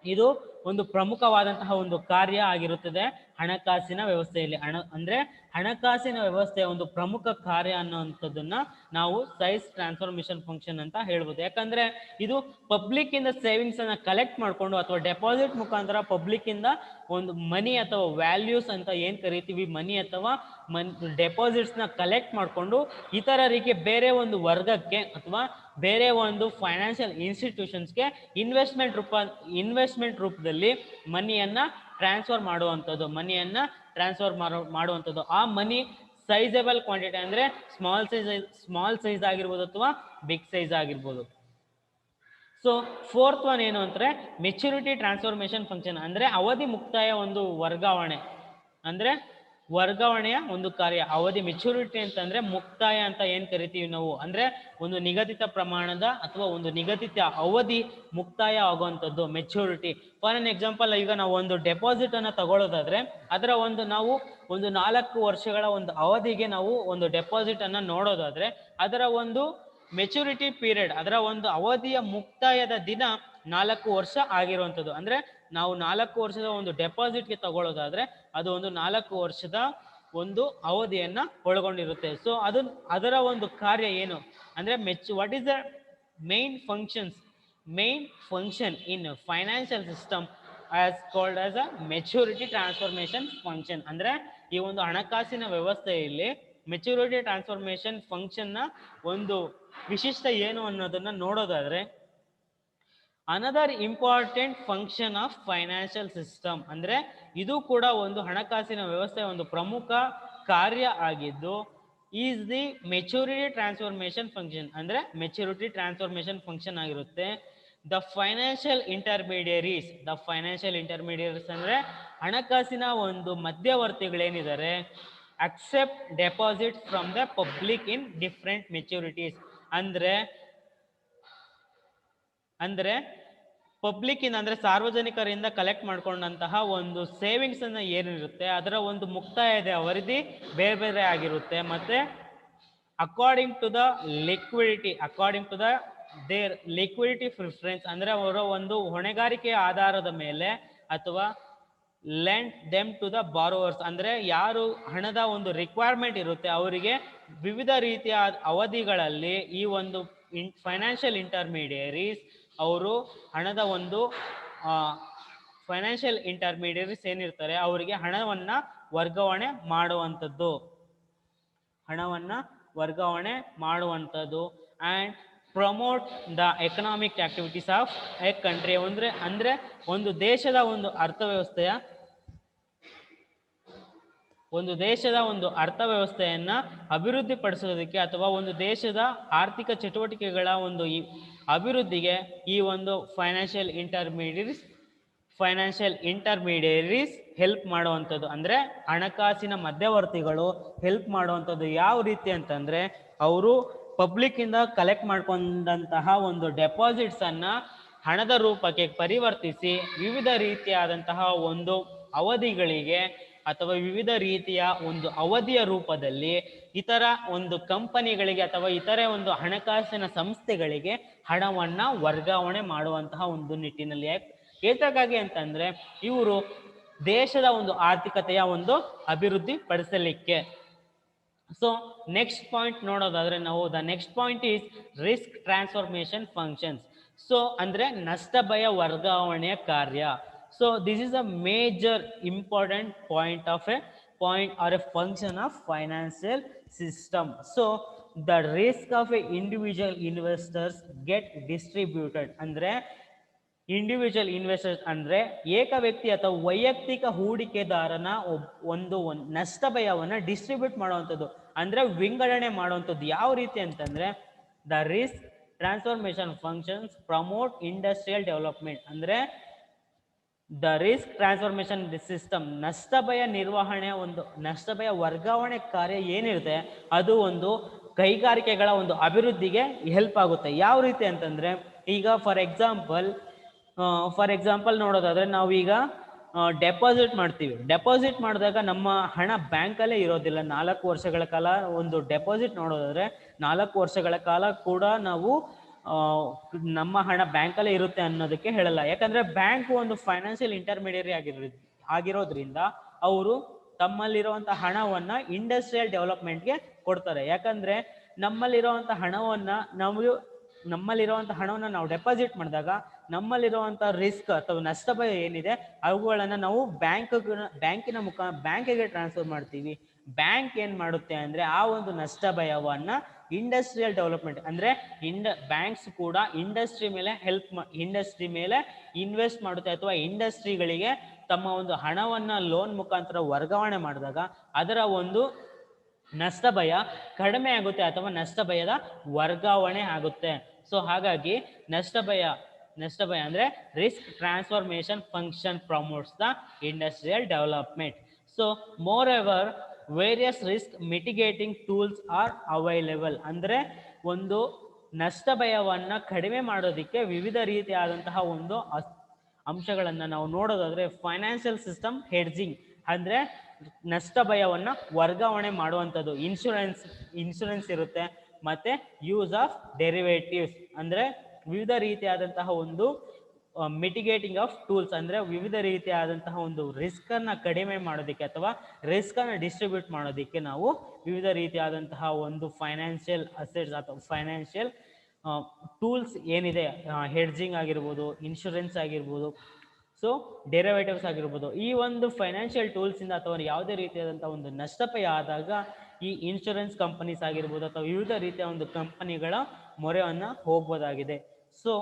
ಇದು ಒಂದು ಪ್ರಮುಖವಾದಂತಹ ಒಂದು ಕಾರ್ಯ ಆಗಿರುತ್ತದೆ ಹಣಕಾಸಿನ ವ್ಯವಸ್ಥೆಯಲ್ಲಿ. ಅಂದ್ರೆ ಹಣಕಾಸಿನ ವ್ಯವಸ್ಥೆಯ ಒಂದು ಪ್ರಮುಖ ಕಾರ್ಯ ಅನ್ನುವಂಥದ್ದನ್ನ ನಾವು ಸೈಜ್ ಟ್ರಾನ್ಸ್ಫಾರ್ಮೇಶನ್ ಫಂಕ್ಷನ್ ಅಂತ ಹೇಳ್ಬೋದು. ಯಾಕಂದ್ರೆ ಇದು ಪಬ್ಲಿಕ್ ಇಂದ ಸೇವಿಂಗ್ಸ್ ಅನ್ನ ಕಲೆಕ್ಟ್ ಮಾಡ್ಕೊಂಡು ಅಥವಾ ಡೆಪಾಸಿಟ್ ಮುಖಾಂತರ ಪಬ್ಲಿಕ್ ಇಂದ ಒಂದು ಮನಿ ಅಥವಾ ವ್ಯಾಲ್ಯೂಸ್ ಅಂತ ಏನ್ ಕರಿತೀವಿ, ಮನಿ ಅಥವಾ ಡೆಪಾಸಿಟ್ಸ್ ನ ಕಲೆಕ್ಟ್ ಮಾಡ್ಕೊಂಡು ಇತರರಿಗೆ ಬೇರೆ ಒಂದು ವರ್ಗಕ್ಕೆ ಅಥವಾ ಬೇರೆ ಒಂದು ಫೈನಾನ್ಷಿಯಲ್ ಇನ್ಸ್ಟಿಟ್ಯೂಷನ್ಸ್ಗೆ ಇನ್ವೆಸ್ಟ್ಮೆಂಟ್ ರೂಪದಲ್ಲಿ ಮನಿಯನ್ನ ಟ್ರಾನ್ಸ್ಫರ್ ಮಾಡುವಂಥದ್ದು. ಆ ಮನಿ ಸೈಜಬಲ್ ಕ್ವಾಂಟಿಟಿ ಅಂದ್ರೆ ಸ್ಮಾಲ್ ಸೈಜ್ ಆಗಿರ್ಬೋದು ಅಥವಾ ಬಿಗ್ ಸೈಜ್ ಆಗಿರ್ಬೋದು. ಸೊ ಫೋರ್ತ್ ಒನ್ ಏನು ಅಂದ್ರೆ ಮೆಚುರಿಟಿ ಟ್ರಾನ್ಸ್ಫಾರ್ಮೇಶನ್ ಫಂಕ್ಷನ್ ಅಂದ್ರೆ ಅವಧಿ ಮುಕ್ತಾಯ ಒಂದು ವರ್ಗಾವಣೆ. ಅಂದ್ರೆ ವರ್ಗಾವಣೆಯ ಒಂದು ಕಾರ್ಯ. ಅವಧಿ ಮೆಚುರಿಟಿ ಅಂತಂದ್ರೆ ಮುಕ್ತಾಯ ಅಂತ ಏನ್ ಕರಿತೀವಿ ನಾವು, ಅಂದ್ರೆ ಒಂದು ನಿಗದಿತ ಪ್ರಮಾಣದ ಅಥವಾ ಒಂದು ನಿಗದಿತ ಅವಧಿ ಮುಕ್ತಾಯ ಆಗುವಂಥದ್ದು ಮೆಚುರಿಟಿ. ಫಾರ್ ಅನ್ ಎಕ್ಸಾಂಪಲ್, ಈಗ ನಾವು ಒಂದು ಡೆಪಾಸಿಟ್ ಅನ್ನ ತಗೊಳ್ಳೋದಾದ್ರೆ ಅದರ ಒಂದು ನಾವು ಒಂದು 4 ವರ್ಷಗಳ ಒಂದು ಅವಧಿಗೆ ನಾವು ಒಂದು ಡೆಪಾಸಿಟ್ ಅನ್ನ ನೋಡೋದಾದ್ರೆ ಅದರ ಒಂದು ಮೆಚುರಿಟಿ ಪೀರಿಯಡ್, ಅದರ ಒಂದು ಅವಧಿಯ ಮುಕ್ತಾಯದ ದಿನ 4 ವರ್ಷ ಆಗಿರುವಂಥದ್ದು. ಅಂದ್ರೆ ನಾವು 4 ವರ್ಷದ ಒಂದು ಡೆಪಾಸಿಟ್ಗೆ ತಗೊಳ್ಳೋದಾದ್ರೆ ಅದು ಒಂದು 4 ವರ್ಷದ ಒಂದು ಅವಧಿಯನ್ನ ಒಳಗೊಂಡಿರುತ್ತೆ. ಸೊ ಅದರ ಒಂದು ಕಾರ್ಯ ಏನು ಅಂದ್ರೆ what is the main function in financial system as called as a maturity transformation function. ಅಂದ್ರೆ ಈ ಒಂದು ಹಣಕಾಸಿನ ವ್ಯವಸ್ಥೆಯಲ್ಲಿ ಮೆಚುರಿಟಿ ಟ್ರಾನ್ಸ್ಫಾರ್ಮೇಶನ್ ಫಂಕ್ಷನ್ ನ ಒಂದು ವಿಶಿಷ್ಟ ಏನು ಅನ್ನೋದನ್ನ ನೋಡೋದಾದ್ರೆ, another important function of financial system, ಅಂದ್ರೆ ಇದು ಕೂಡ ಒಂದು ಹಣಕಾಸಿನ ವ್ಯವಸ್ಥೆಯ ಒಂದು ಪ್ರಮುಖ ಕಾರ್ಯ ಆಗಿದ್ದು, is the maturity transformation function. ಅಂದ್ರೆ ಮೆಚುರಿಟಿ ಟ್ರಾನ್ಸ್ಫಾರ್ಮೇಶನ್ ಫಂಕ್ಷನ್ ಆಗಿರುತ್ತೆ. ದ ಫೈನಾನ್ಷಿಯಲ್ ಇಂಟರ್ಮೀಡಿಯರೀಸ್ ಅಂದ್ರೆ ಹಣಕಾಸಿನ ಒಂದು ಮಧ್ಯವರ್ತಿಗಳೇನಿದ್ದಾರೆ, accept deposit from the public in different maturities. ಅಂದ್ರೆ ಪಬ್ಲಿಕ್ ಇಂದ ಅಂದ್ರೆ ಸಾರ್ವಜನಿಕರಿಂದ ಕಲೆಕ್ಟ್ ಮಾಡ್ಕೊಂಡಂತಹ ಒಂದು ಸೇವಿಂಗ್ಸ್ ಅನ್ನ ಏನಿರುತ್ತೆ ಅದರ ಒಂದು ಮುಕ್ತಾಯದ ಅವಧಿ ಬೇರೆ ಬೇರೆ ಆಗಿರುತ್ತೆ. ಮತ್ತೆ according to their liquidity preference, ಅಂದ್ರೆ ಅವರ ಒಂದು ಹೊಣೆಗಾರಿಕೆಯ ಆಧಾರದ ಮೇಲೆ, ಅಥವಾ lend them to the borrowers, ಅಂದ್ರೆ ಯಾರು ಹಣದ ಒಂದು ರಿಕ್ವೈರ್ಮೆಂಟ್ ಇರುತ್ತೆ ಅವರಿಗೆ ವಿವಿಧ ರೀತಿಯ ಅವಧಿಗಳಲ್ಲಿ ಈ ಒಂದು ಫೈನಾನ್ಷಿಯಲ್ ಇಂಟರ್ಮೀಡಿಯರೀಸ್ ಅವರು ಹಣದ ಒಂದು ಫೈನಾನ್ಷಿಯಲ್ ಇಂಟರ್ಮೀಡಿಯರೀಸ್ ಏನಿರ್ತಾರೆ ಅವರಿಗೆ ಹಣವನ್ನ ವರ್ಗಾವಣೆ ಮಾಡುವಂಥದ್ದು and promote the economic activities of A country. ಅಂದ್ರೆ ಒಂದು ದೇಶದ ಒಂದು ಅರ್ಥವ್ಯವಸ್ಥೆಯನ್ನ ಅಭಿವೃದ್ಧಿ ಪಡಿಸೋದಕ್ಕೆ ಅಥವಾ ಒಂದು ದೇಶದ ಆರ್ಥಿಕ ಚಟುವಟಿಕೆಗಳ ಒಂದು ಅಭಿವೃದ್ಧಿಗೆ ಈ ಒಂದು ಫೈನಾನ್ಷಿಯಲ್ ಇಂಟರ್ಮೀಡಿಯರೀಸ್ ಹೆಲ್ಪ್ ಮಾಡುವಂಥದ್ದು. ಅಂದ್ರೆ ಹಣಕಾಸಿನ ಮಧ್ಯವರ್ತಿಗಳು ಹೆಲ್ಪ್ ಮಾಡುವಂಥದ್ದು. ಯಾವ ರೀತಿ ಅಂತಂದ್ರೆ, ಅವರು ಪಬ್ಲಿಕ್ ಇಂದ ಕಲೆಕ್ಟ್ ಮಾಡ್ಕೊಂಡಂತಹ ಒಂದು ಡೆಪಾಸಿಟ್ಸ್ ಅನ್ನ ಹಣದ ರೂಪಕ್ಕೆ ಪರಿವರ್ತಿಸಿ ವಿವಿಧ ರೀತಿಯಾದಂತಹ ಒಂದು ಅವಧಿಗಳಿಗೆ ಅಥವಾ ವಿವಿಧ ರೀತಿಯ ಒಂದು ಅವಧಿಯ ರೂಪದಲ್ಲಿ ಇತರ ಒಂದು ಕಂಪನಿಗಳಿಗೆ ಅಥವಾ ಇತರೆ ಒಂದು ಹಣಕಾಸಿನ ಸಂಸ್ಥೆಗಳಿಗೆ ಹಣವನ್ನ ವರ್ಗಾವಣೆ ಮಾಡುವಂತಹ ಒಂದು ನಿಟ್ಟಿನಲ್ಲಿ. ಏತಕ್ಕಾಗಿ ಅಂತಂದ್ರೆ ಇವರು ದೇಶದ ಒಂದು ಆರ್ಥಿಕತೆಯ ಒಂದು ಅಭಿವೃದ್ಧಿ ಪಡಿಸಲಿಕ್ಕೆ. ಸೊ ನೆಕ್ಸ್ಟ್ ಪಾಯಿಂಟ್ ನೋಡೋದಾದ್ರೆ ನಾವು, the next point is risk transformation functions. So ಅಂದ್ರೆ ನಷ್ಟ ಭಯ ವರ್ಗಾವಣೆಯ ಕಾರ್ಯ. So this is a major important point or a function of financial system. So the risk of a individual investors get distributed. ಅಂದ್ರೆ ಇಂಡಿವಿಜುವಲ್ ಇನ್ವೆಸ್ಟರ್ಸ್ ಅಂದ್ರೆ ಏಕ ವ್ಯಕ್ತಿ ಅಥವಾ ವೈಯಕ್ತಿಕ ಹೂಡಿಕೆದಾರನ ಒಂದು ನಷ್ಟ ಭಯವನ್ನ ಡಿಸ್ಟ್ರಿಬ್ಯೂಟ್ ಮಾಡುವಂಥದ್ದು, ಅಂದ್ರೆ ವಿಂಗಡಣೆ ಮಾಡುವಂಥದ್ದು. ಯಾವ ರೀತಿ ಅಂತಂದ್ರೆ, the risk transformation functions promote industrial development. ಅಂದ್ರೆ ದ ರಿಸ್ಕ್ ಟ್ರಾನ್ಸ್ಫಾರ್ಮೇಶನ್ ಸಿಸ್ಟಮ್, ನಷ್ಟ ಭಯ ನಿರ್ವಹಣೆ, ಒಂದು ನಷ್ಟ ಭಯ ವರ್ಗಾವಣೆ ಕಾರ್ಯ ಏನಿರುತ್ತೆ ಅದು ಒಂದು ಕೈಗಾರಿಕೆಗಳ ಒಂದು ಅಭಿವೃದ್ಧಿಗೆ ಹೆಲ್ಪ್ ಆಗುತ್ತೆ. ಯಾವ ರೀತಿ ಅಂತಂದ್ರೆ, ಈಗ ಫಾರ್ ಎಕ್ಸಾಂಪಲ್ ನೋಡೋದಾದ್ರೆ ನಾವೀಗ ಡೆಪಾಸಿಟ್ ಮಾಡ್ತೀವಿ. ಡೆಪಾಸಿಟ್ ಮಾಡಿದಾಗ ನಮ್ಮ ಹಣ ಬ್ಯಾಂಕಲ್ಲೇ ಇರೋದಿಲ್ಲ 4 ವರ್ಷಗಳ ಕಾಲ. ಒಂದು ಡೆಪಾಸಿಟ್ ನೋಡೋದಾದ್ರೆ 4 ವರ್ಷಗಳ ಕಾಲ ಕೂಡ ನಾವು ನಮ್ಮ ಹಣ ಬ್ಯಾಂಕಲ್ಲೇ ಇರುತ್ತೆ ಅನ್ನೋದಕ್ಕೆ ಹೇಳಲ್ಲ. ಯಾಕಂದ್ರೆ ಬ್ಯಾಂಕ್ ಒಂದು ಫೈನಾನ್ಷಿಯಲ್ ಇಂಟರ್ಮೀಡಿಯರಿ ಆಗಿರೋದ್ರಿಂದ ಅವರು ತಮ್ಮಲ್ಲಿರುವಂತ ಹಣವನ್ನ ಇಂಡಸ್ಟ್ರಿಯಲ್ ಡೆವಲಪ್ಮೆಂಟ್ಗೆ ಕೊಡ್ತಾರೆ. ಯಾಕಂದ್ರೆ ನಮ್ಮಲ್ಲಿರುವಂತ ಹಣವನ್ನ ನಾವು ಡೆಪಾಸಿಟ್ ಮಾಡಿದಾಗ ನಮ್ಮಲ್ಲಿರುವಂತ ರಿಸ್ಕ್ ಅಥವಾ ನಷ್ಟ ಭಯ ಏನಿದೆ ಅವುಗಳನ್ನ ನಾವು ಬ್ಯಾಂಕಿಗೆ ಟ್ರಾನ್ಸ್ಫರ್ ಮಾಡ್ತೀವಿ. ಬ್ಯಾಂಕ್ ಏನ್ ಮಾಡುತ್ತೆ ಅಂದ್ರೆ ಆ ಒಂದು ನಷ್ಟ ಭಯವನ್ನ ಇಂಡಸ್ಟ್ರಿಯಲ್ ಡೆವಲಪ್ಮೆಂಟ್, ಅಂದ್ರೆ ಬ್ಯಾಂಕ್ಸ್ ಕೂಡ ಇಂಡಸ್ಟ್ರಿ ಮೇಲೆ ಇನ್ವೆಸ್ಟ್ ಮಾಡುತ್ತೆ ಅಥವಾ ಇಂಡಸ್ಟ್ರಿಗಳಿಗೆ ತಮ್ಮ ಒಂದು ಹಣವನ್ನ ಲೋನ್ ಮುಖಾಂತರ ವರ್ಗಾವಣೆ ಮಾಡಿದಾಗ ಅದರ ಒಂದು ನಷ್ಟ ಭಯ ಕಡಿಮೆ ಆಗುತ್ತೆ ಅಥವಾ ನಷ್ಟ ಭಯದ ವರ್ಗಾವಣೆ ಆಗುತ್ತೆ. ಸೊ ಹಾಗಾಗಿ ನಷ್ಟ ಭಯ ಅಂದ್ರೆ risk transformation function promotes the industrial development. So moreover various risk mitigating tools are available. ಅಂದರೆ ಒಂದು ನಷ್ಟ ಭಯವನ್ನ ಕಡಿಮೆ ಮಾಡೋದಕ್ಕೆ ವಿವಿಧ ರೀತಿಯಾದಂತಹ ಒಂದು ಅಂಶಗಳನ್ನ ನಾವು ನೋಡೋದಾದ್ರೆ ಫೈನಾನ್ಷಿಯಲ್ ಸಿಸ್ಟಮ್ ಹೆಡ್ಜಿಂಗ್ ಅಂದ್ರೆ ನಷ್ಟ ಭಯವನ್ನ ವರ್ಗಾವಣೆ ಮಾಡುವಂಥದ್ದು. ಇನ್ಶೂರೆನ್ಸ್ ಇರುತ್ತೆ, ಮತ್ತೆ ಯೂಸ್ ಆಫ್ ಡೆರಿವೇಟಿವ್ಸ್ ಅಂದ್ರೆ ವಿವಿಧ ರೀತಿಯಾದಂತಹ ಒಂದು ಮಿಟಿಗೇಟಿಂಗ್ ಆಫ್ ಟೂಲ್ಸ್ ಅಂದ್ರೆ ವಿವಿಧ ರೀತಿಯಾದಂತಹ ಒಂದು ರಿಸ್ಕ್ ಅನ್ನ ಕಡಿಮೆ ಮಾಡೋದಕ್ಕೆ ಅಥವಾ ರಿಸ್ಕ್ ಅನ್ನ ಡಿಸ್ಟ್ರಿಬ್ಯೂಟ್ ಮಾಡೋದಕ್ಕೆ ನಾವು ವಿವಿಧ ರೀತಿಯಾದಂತಹ ಒಂದು ಫೈನಾನ್ಷಿಯಲ್ ಅಸೆಟ್ಸ್ ಅಥವಾ ಫೈನಾನ್ಷಿಯಲ್ ಟೂಲ್ಸ್ ಏನಿದೆ, ಹೆಡ್ಜಿಂಗ್ ಆಗಿರ್ಬೋದು, ಇನ್ಶೂರೆನ್ಸ್ ಆಗಿರ್ಬೋದು, ಸೊ ಡೆರಿವೇಟಿವ್ಸ್ ಆಗಿರ್ಬೋದು, ಈ ಒಂದು ಫೈನಾನ್ಷಿಯಲ್ ಟೂಲ್ಸ್ ಇಂದ ಅಥವಾ ಯಾವುದೇ ರೀತಿಯಾದಂತಹ ಒಂದು ನಷ್ಟಪಯ ಆದಾಗ ಈ ಇನ್ಶೂರೆನ್ಸ್ ಕಂಪನೀಸ್ ಆಗಿರ್ಬೋದು ಅಥವಾ ವಿವಿಧ ರೀತಿಯ ಒಂದು ಕಂಪನಿಗಳ ಮೊರೆಯನ್ನ ಹೋಗ್ಬೋದಾಗಿದೆ. ಸೊ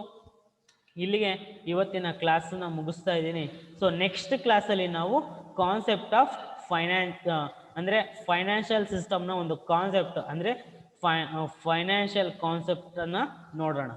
ಇಲ್ಲಿಗೆ ಇವತ್ತಿನ ಕ್ಲಾಸನ್ನ ಮುಗಿಸ್ತಾ ಇದ್ದೀನಿ. ಸೊ ನೆಕ್ಸ್ಟ್ ಕ್ಲಾಸಲ್ಲಿ ನಾವು ಕಾನ್ಸೆಪ್ಟ್ ಆಫ್ ಅಂದರೆ ಫೈನಾನ್ಷಿಯಲ್ ಸಿಸ್ಟಮ್ನ ಒಂದು ಕಾನ್ಸೆಪ್ಟ್ ಅಂದರೆ ಫೈನಾನ್ಷಿಯಲ್ ಕಾನ್ಸೆಪ್ಟನ್ನು ನೋಡೋಣ.